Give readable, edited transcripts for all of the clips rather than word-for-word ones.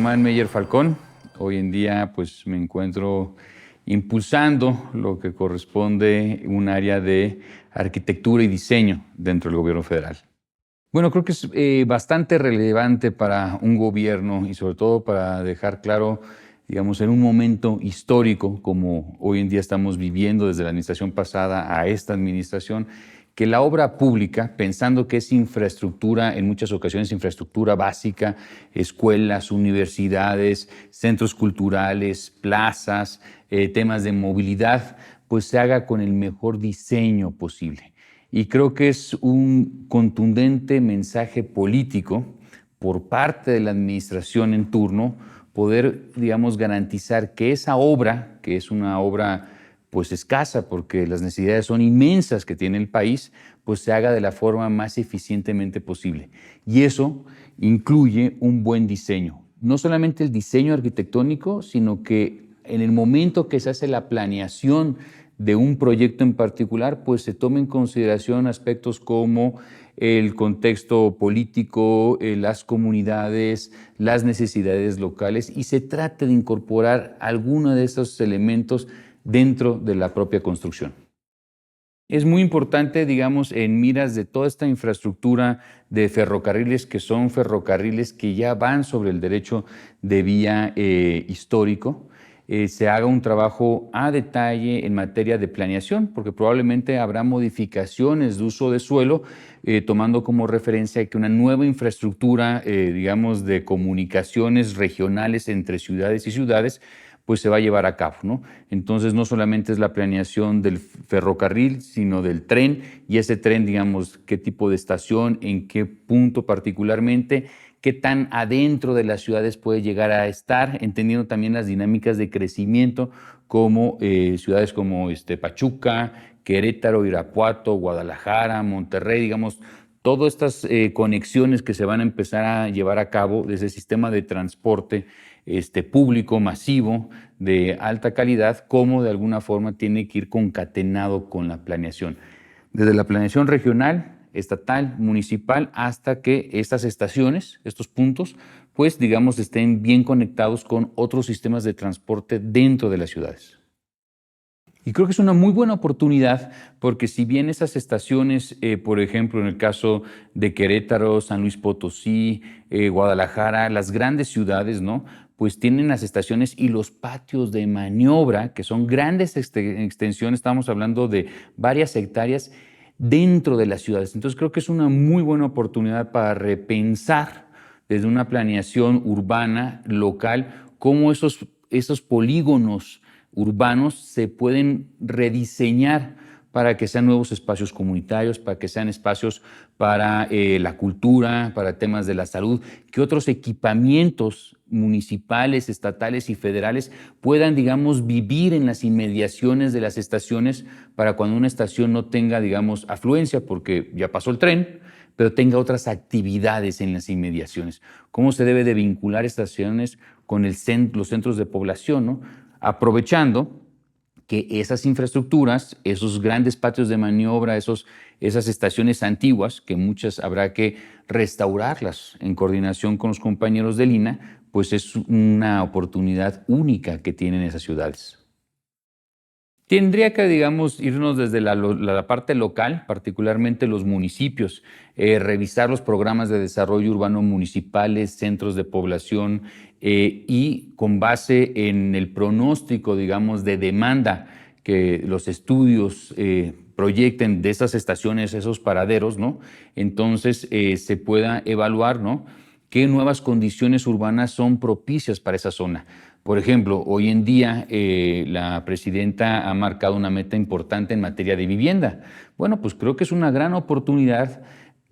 Román Meyer Falcón. Hoy en día pues me encuentro impulsando lo que corresponde un área de arquitectura y diseño dentro del gobierno federal. Bueno, creo que es bastante relevante para un gobierno y sobre todo para dejar claro, digamos, en un momento histórico como hoy en día estamos viviendo desde la administración pasada a esta administración, que la obra pública, pensando que es infraestructura, en muchas ocasiones infraestructura básica, escuelas, universidades, centros culturales, plazas, temas de movilidad, pues se haga con el mejor diseño posible. Y creo que es un contundente mensaje político por parte de la administración en turno poder, digamos, garantizar que esa obra, que es una obra pues escasa porque las necesidades son inmensas que tiene el país, pues se haga de la forma más eficientemente posible. Y eso incluye un buen diseño. No solamente el diseño arquitectónico, sino que en el momento que se hace la planeación de un proyecto en particular, pues se toma en consideración aspectos como el contexto político, las comunidades, las necesidades locales y se trata de incorporar alguno de esos elementos dentro de la propia construcción. Es muy importante, digamos, en miras de toda esta infraestructura de ferrocarriles, que son ferrocarriles que ya van sobre el derecho de vía histórico, se haga un trabajo a detalle en materia de planeación, porque probablemente habrá modificaciones de uso de suelo, tomando como referencia que una nueva infraestructura, digamos, de comunicaciones regionales entre ciudades y ciudades, pues se va a llevar a cabo, ¿no? Entonces no solamente es la planeación del ferrocarril, sino del tren, y ese tren, digamos, qué tipo de estación, en qué punto particularmente, qué tan adentro de las ciudades puede llegar a estar, entendiendo también las dinámicas de crecimiento, como ciudades como Pachuca, Querétaro, Irapuato, Guadalajara, Monterrey, digamos, todas estas conexiones que se van a empezar a llevar a cabo desde el sistema de transporte público, masivo, de alta calidad, cómo de alguna forma tiene que ir concatenado con la planeación. Desde la planeación regional, estatal, municipal, hasta que estas estaciones, estos puntos, pues digamos estén bien conectados con otros sistemas de transporte dentro de las ciudades. Y creo que es una muy buena oportunidad porque si bien esas estaciones, por ejemplo, en el caso de Querétaro, San Luis Potosí, Guadalajara, las grandes ciudades, ¿no? Pues tienen las estaciones y los patios de maniobra, que son grandes extensiones, estamos hablando de varias hectáreas dentro de las ciudades. Entonces creo que es una muy buena oportunidad para repensar desde una planeación urbana, local, cómo esos polígonos urbanos se pueden rediseñar para que sean nuevos espacios comunitarios, para que sean espacios para la cultura, para temas de la salud, que otros equipamientos municipales, estatales y federales puedan, digamos, vivir en las inmediaciones de las estaciones para cuando una estación no tenga, digamos, afluencia, porque ya pasó el tren, pero tenga otras actividades en las inmediaciones. ¿Cómo se debe de vincular estaciones con los centros de población, ¿no? Aprovechando que esas infraestructuras, esos grandes patios de maniobra, esas estaciones antiguas, que muchas habrá que restaurarlas en coordinación con los compañeros del INAH, pues es una oportunidad única que tienen esas ciudades. Tendría que, digamos, irnos desde la parte local, particularmente los municipios, revisar los programas de desarrollo urbano municipales, centros de población y con base en el pronóstico, digamos, de demanda que los estudios proyecten de esas estaciones, esos paraderos, ¿no? Entonces se pueda evaluar, ¿no? ¿Qué nuevas condiciones urbanas son propicias para esa zona? Por ejemplo, hoy en día la presidenta ha marcado una meta importante en materia de vivienda. Bueno, pues creo que es una gran oportunidad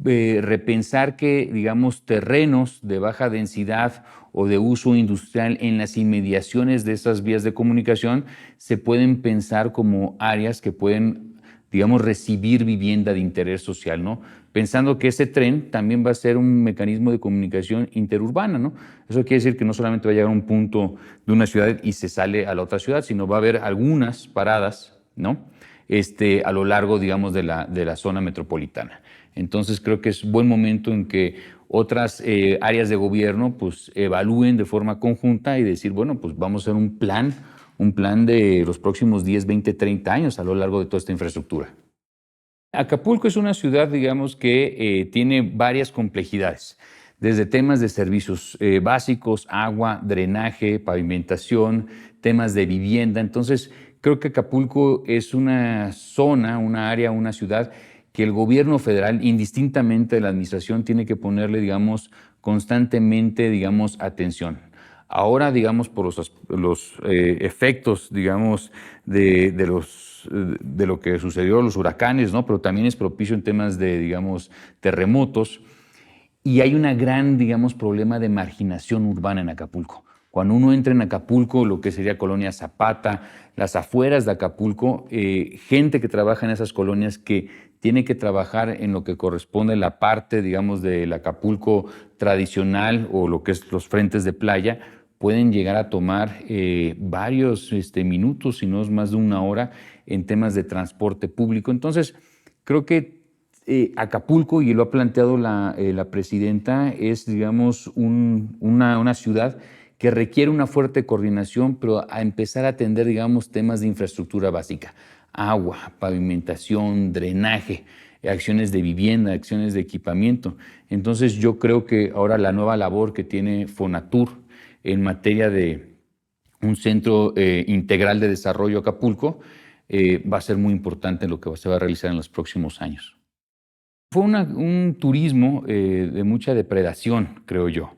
repensar que, digamos, terrenos de baja densidad o de uso industrial en las inmediaciones de esas vías de comunicación se pueden pensar como áreas que pueden, digamos, recibir vivienda de interés social, ¿no? Pensando que ese tren también va a ser un mecanismo de comunicación interurbana, ¿no? Eso quiere decir que no solamente va a llegar a un punto de una ciudad y se sale a la otra ciudad, sino va a haber algunas paradas, ¿no? A lo largo, digamos, de la zona metropolitana. Entonces creo que es buen momento en que otras áreas de gobierno pues evalúen de forma conjunta y decir, bueno, pues vamos a hacer un plan de los próximos 10, 20, 30 años a lo largo de toda esta infraestructura. Acapulco es una ciudad, digamos, que tiene varias complejidades, desde temas de servicios básicos, agua, drenaje, pavimentación, temas de vivienda. Entonces, creo que Acapulco es una zona, una área, una ciudad que el gobierno federal, indistintamente de la administración, tiene que ponerle, digamos, constantemente, digamos, atención. Ahora, digamos, por los efectos, digamos, de lo que sucedió, los huracanes, ¿no? Pero también es propicio en temas de, digamos, terremotos. Y hay una gran, digamos, problema de marginación urbana en Acapulco. Cuando uno entra en Acapulco, lo que sería Colonia Zapata, las afueras de Acapulco, gente que trabaja en esas colonias que tiene que trabajar en lo que corresponde a la parte, digamos, del Acapulco tradicional o lo que es los frentes de playa, pueden llegar a tomar varios minutos, si no es más de una hora, en temas de transporte público. Entonces, creo que Acapulco, y lo ha planteado la presidenta, es, digamos, una ciudad que requiere una fuerte coordinación, pero a empezar a atender, digamos, temas de infraestructura básica, agua, pavimentación, drenaje, acciones de vivienda, acciones de equipamiento. Entonces yo creo que ahora la nueva labor que tiene Fonatur en materia de un centro integral de desarrollo Acapulco va a ser muy importante en lo que se va a realizar en los próximos años. Fue un turismo de mucha depredación, creo yo.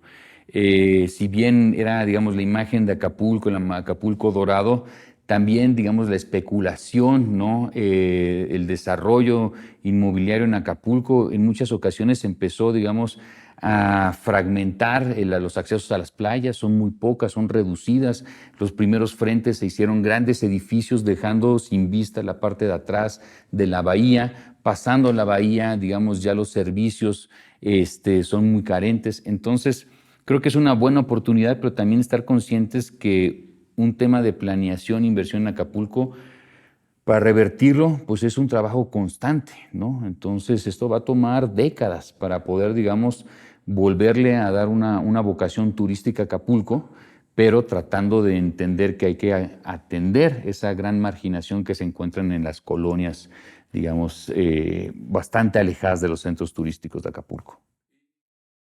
Si bien era, digamos, la imagen de Acapulco, el Acapulco dorado, también, digamos, la especulación, ¿no? El desarrollo inmobiliario en Acapulco en muchas ocasiones empezó, digamos, a fragmentar los accesos a las playas, son muy pocas, son reducidas. Los primeros frentes se hicieron grandes edificios dejando sin vista la parte de atrás de la bahía. Pasando la bahía, digamos, ya los servicios son muy carentes. Entonces, creo que es una buena oportunidad, pero también estar conscientes que un tema de planeación, inversión en Acapulco, para revertirlo, pues es un trabajo constante, ¿no? Entonces, esto va a tomar décadas para poder, digamos, volverle a dar una vocación turística a Acapulco, pero tratando de entender que hay que atender esa gran marginación que se encuentran en las colonias, digamos, bastante alejadas de los centros turísticos de Acapulco.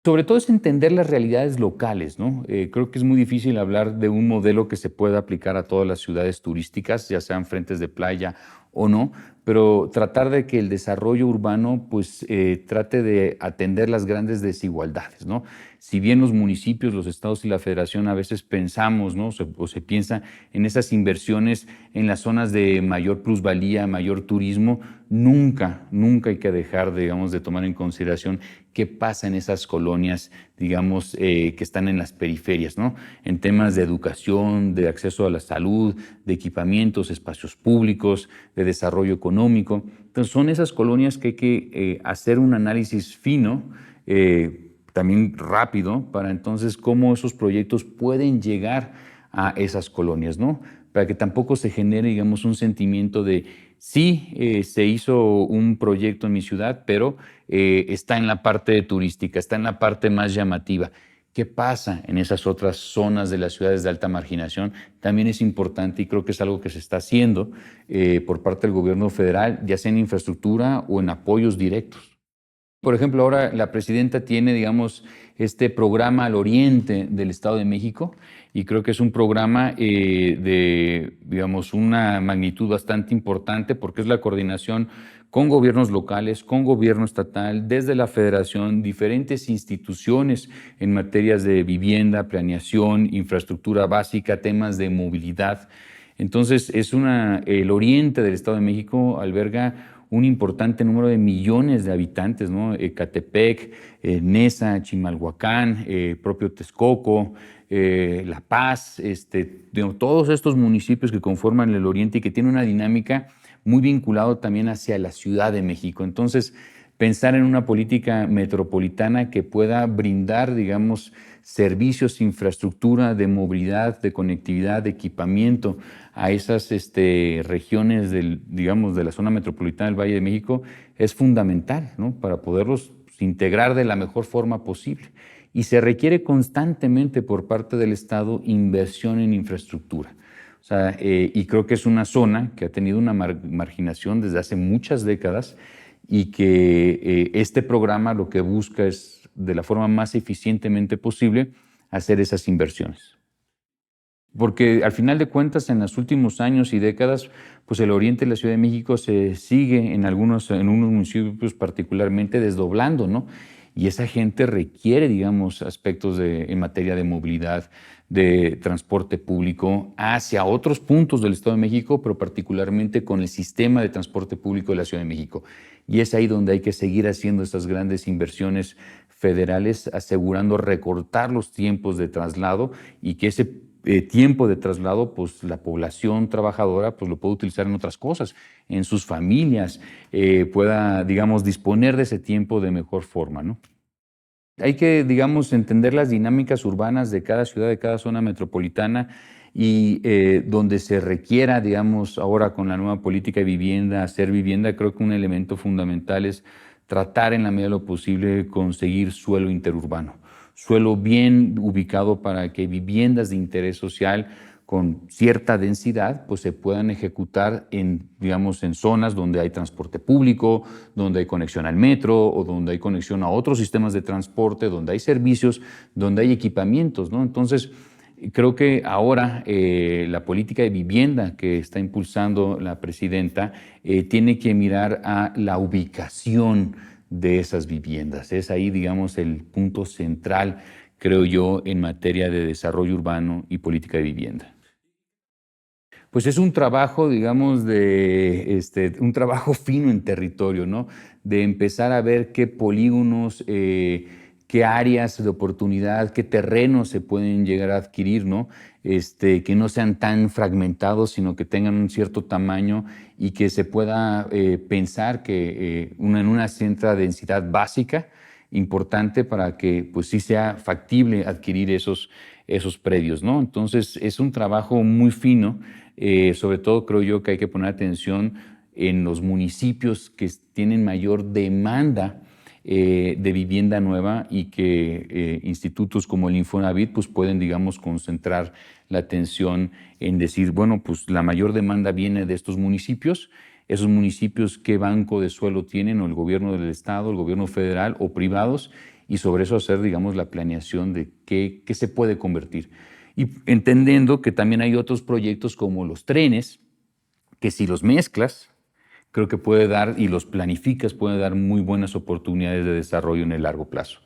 Sobre todo es entender las realidades locales, ¿no? Creo que es muy difícil hablar de un modelo que se pueda aplicar a todas las ciudades turísticas, ya sean frentes de playa o no, pero tratar de que el desarrollo urbano pues trate de atender las grandes desigualdades, ¿no? Si bien los municipios, los estados y la federación a veces pensamos, ¿no? O se piensa en esas inversiones en las zonas de mayor plusvalía, mayor turismo, nunca hay que dejar, digamos, de tomar en consideración qué pasa en esas colonias, digamos, que están en las periferias, ¿no? En temas de educación, de acceso a la salud, de equipamientos, espacios públicos, de desarrollo económico. Entonces, son esas colonias que hay que hacer un análisis fino, también rápido, para entonces cómo esos proyectos pueden llegar a esas colonias, ¿no? Para que tampoco se genere, digamos, un sentimiento de sí, se hizo un proyecto en mi ciudad, pero está en la parte turística, está en la parte más llamativa. ¿Qué pasa en esas otras zonas de las ciudades de alta marginación? También es importante y creo que es algo que se está haciendo por parte del gobierno federal, ya sea en infraestructura o en apoyos directos. Por ejemplo, ahora la presidenta tiene, digamos, este programa al oriente del Estado de México y creo que es un programa de, digamos, una magnitud bastante importante porque es la coordinación con gobiernos locales, con gobierno estatal, desde la federación, diferentes instituciones en materias de vivienda, planeación, infraestructura básica, temas de movilidad. Entonces, el oriente del Estado de México alberga un importante número de millones de habitantes, ¿no? Ecatepec, Nesa, Chimalhuacán, propio Texcoco, La Paz, todos estos municipios que conforman el oriente y que tienen una dinámica muy vinculada también hacia la Ciudad de México. Entonces, pensar en una política metropolitana que pueda brindar, digamos, servicios, infraestructura de movilidad, de conectividad, de equipamiento a esas regiones digamos, de la zona metropolitana del Valle de México es fundamental, ¿no? Para poderlos integrar de la mejor forma posible. Y se requiere constantemente por parte del Estado inversión en infraestructura. O sea, y creo que es una zona que ha tenido una marginación desde hace muchas décadas y que este programa lo que busca es, de la forma más eficientemente posible, hacer esas inversiones. Porque al final de cuentas, en los últimos años y décadas, pues el oriente de la Ciudad de México se sigue en unos municipios particularmente desdoblando, ¿no? Y esa gente requiere, digamos, aspectos en materia de movilidad, de transporte público hacia otros puntos del Estado de México, pero particularmente con el sistema de transporte público de la Ciudad de México. Y es ahí donde hay que seguir haciendo estas grandes inversiones federales, asegurando recortar los tiempos de traslado y que ese tiempo de traslado, pues la población trabajadora pues lo puede utilizar en otras cosas, en sus familias, pueda, digamos, disponer de ese tiempo de mejor forma, ¿no? Hay que, digamos, entender las dinámicas urbanas de cada ciudad, de cada zona metropolitana y donde se requiera, digamos, ahora con la nueva política de vivienda, hacer vivienda, creo que un elemento fundamental es tratar en la medida de lo posible conseguir suelo interurbano, suelo bien ubicado para que viviendas de interés social con cierta densidad pues se puedan ejecutar en, digamos, en zonas donde hay transporte público, donde hay conexión al metro o donde hay conexión a otros sistemas de transporte, donde hay servicios, donde hay equipamientos, ¿no? Entonces, creo que ahora la política de vivienda que está impulsando la presidenta tiene que mirar a la ubicación de esas viviendas. Es ahí, digamos, el punto central, creo yo, en materia de desarrollo urbano y política de vivienda. Pues es un trabajo, digamos, un trabajo fino en territorio, ¿no? De empezar a ver qué polígonos, qué áreas de oportunidad, qué terrenos se pueden llegar a adquirir, ¿no? Que no sean tan fragmentados, sino que tengan un cierto tamaño y que se pueda pensar que en una cierta densidad básica importante para que pues sí sea factible adquirir esos predios, ¿no? Entonces es un trabajo muy fino, sobre todo creo yo que hay que poner atención en los municipios que tienen mayor demanda de vivienda nueva y que institutos como el Infonavit pues pueden, digamos, concentrar la atención en decir, bueno, pues la mayor demanda viene de estos municipios. Esos municipios, qué banco de suelo tienen, o el gobierno del estado, el gobierno federal o privados, y sobre eso hacer, digamos, la planeación de qué se puede convertir. Y entendiendo que también hay otros proyectos como los trenes, que si los mezclas, creo que puede dar, y los planificas, puede dar muy buenas oportunidades de desarrollo en el largo plazo.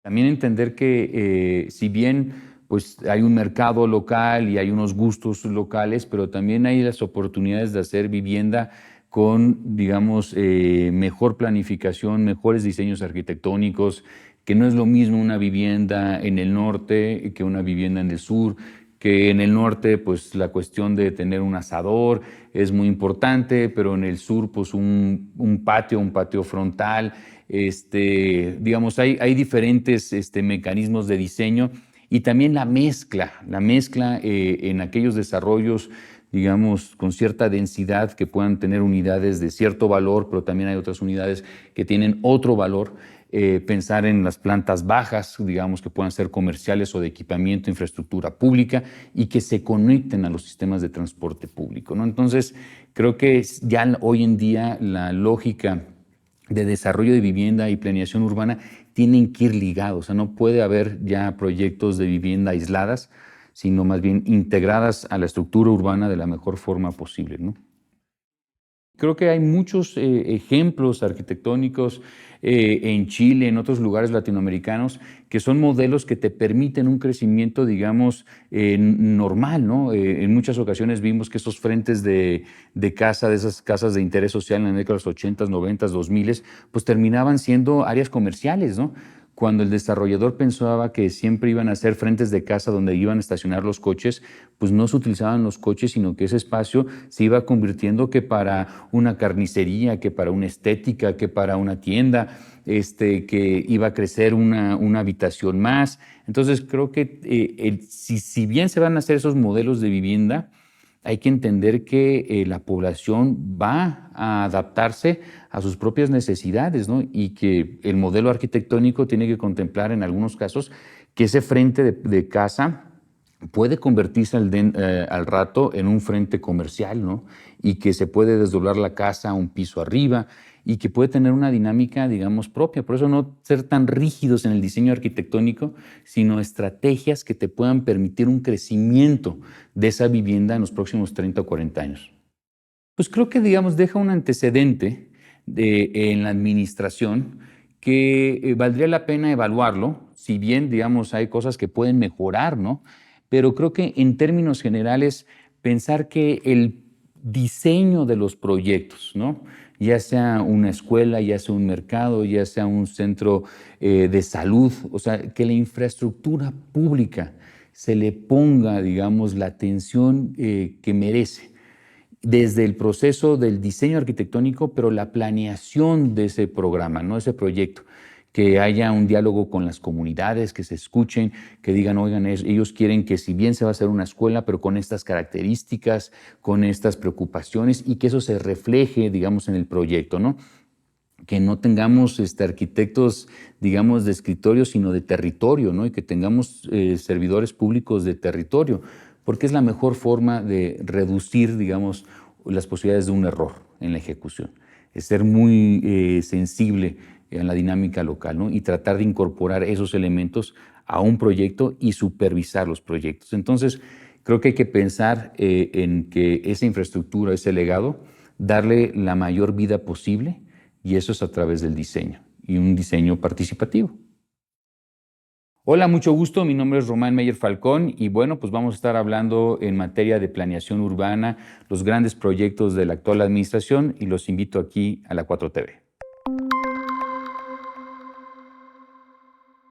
También entender que si bien pues, hay un mercado local y hay unos gustos locales, pero también hay las oportunidades de hacer vivienda con, digamos, mejor planificación, mejores diseños arquitectónicos, que no es lo mismo una vivienda en el norte que una vivienda en el sur, que en el norte pues la cuestión de tener un asador es muy importante, pero en el sur pues un patio frontal, digamos, hay diferentes mecanismos de diseño y también la mezcla en aquellos desarrollos, digamos, con cierta densidad que puedan tener unidades de cierto valor, pero también hay otras unidades que tienen otro valor. Pensar en las plantas bajas, digamos, que puedan ser comerciales o de equipamiento, infraestructura pública y que se conecten a los sistemas de transporte público, ¿no? Entonces, creo que ya hoy en día la lógica de desarrollo de vivienda y planeación urbana tienen que ir ligados. O sea, no puede haber ya proyectos de vivienda aisladas, sino más bien integradas a la estructura urbana de la mejor forma posible, ¿no? Creo que hay muchos ejemplos arquitectónicos en Chile, en otros lugares latinoamericanos, que son modelos que te permiten un crecimiento, digamos, normal, ¿no? En muchas ocasiones vimos que esos frentes de casa, de esas casas de interés social en la década de los 80s, 90s, 2000s, pues terminaban siendo áreas comerciales, ¿no? Cuando el desarrollador pensaba que siempre iban a ser frentes de casa donde iban a estacionar los coches, pues no se utilizaban los coches, sino que ese espacio se iba convirtiendo que para una carnicería, que para una estética, que para una tienda, que iba a crecer una habitación más. Entonces creo que si bien se van a hacer esos modelos de vivienda, hay que entender que la población va a adaptarse a sus propias necesidades, ¿no? Y que el modelo arquitectónico tiene que contemplar en algunos casos que ese frente de casa puede convertirse al rato en un frente comercial, ¿no? Y que se puede desdoblar la casa a un piso arriba y que puede tener una dinámica, digamos, propia. Por eso no ser tan rígidos en el diseño arquitectónico, sino estrategias que te puedan permitir un crecimiento de esa vivienda en los próximos 30 o 40 años. Pues creo que, digamos, deja un antecedente en la administración que valdría la pena evaluarlo, si bien, digamos, hay cosas que pueden mejorar, ¿no? Pero creo que en términos generales, pensar que el diseño de los proyectos, ¿no? Ya sea una escuela, ya sea un mercado, ya sea un centro de salud, o sea, que la infraestructura pública se le ponga, digamos, la atención que merece desde el proceso del diseño arquitectónico, pero la planeación de ese programa, ¿no? Ese proyecto, que haya un diálogo con las comunidades, que se escuchen, que digan, oigan, ellos quieren que si bien se va a hacer una escuela, pero con estas características, con estas preocupaciones, y que eso se refleje, digamos, en el proyecto, ¿no? Que no tengamos arquitectos, digamos, de escritorio, sino de territorio, ¿no? Y que tengamos servidores públicos de territorio, porque es la mejor forma de reducir, digamos, las posibilidades de un error en la ejecución. Es ser muy sensible en la dinámica local, ¿no? Y tratar de incorporar esos elementos a un proyecto y supervisar los proyectos. Entonces, creo que hay que pensar en que esa infraestructura, ese legado, darle la mayor vida posible, y eso es a través del diseño y un diseño participativo. Hola, mucho gusto. Mi nombre es Román Meyer Falcón y bueno, pues vamos a estar hablando en materia de planeación urbana, los grandes proyectos de la actual administración y los invito aquí a la 4TV.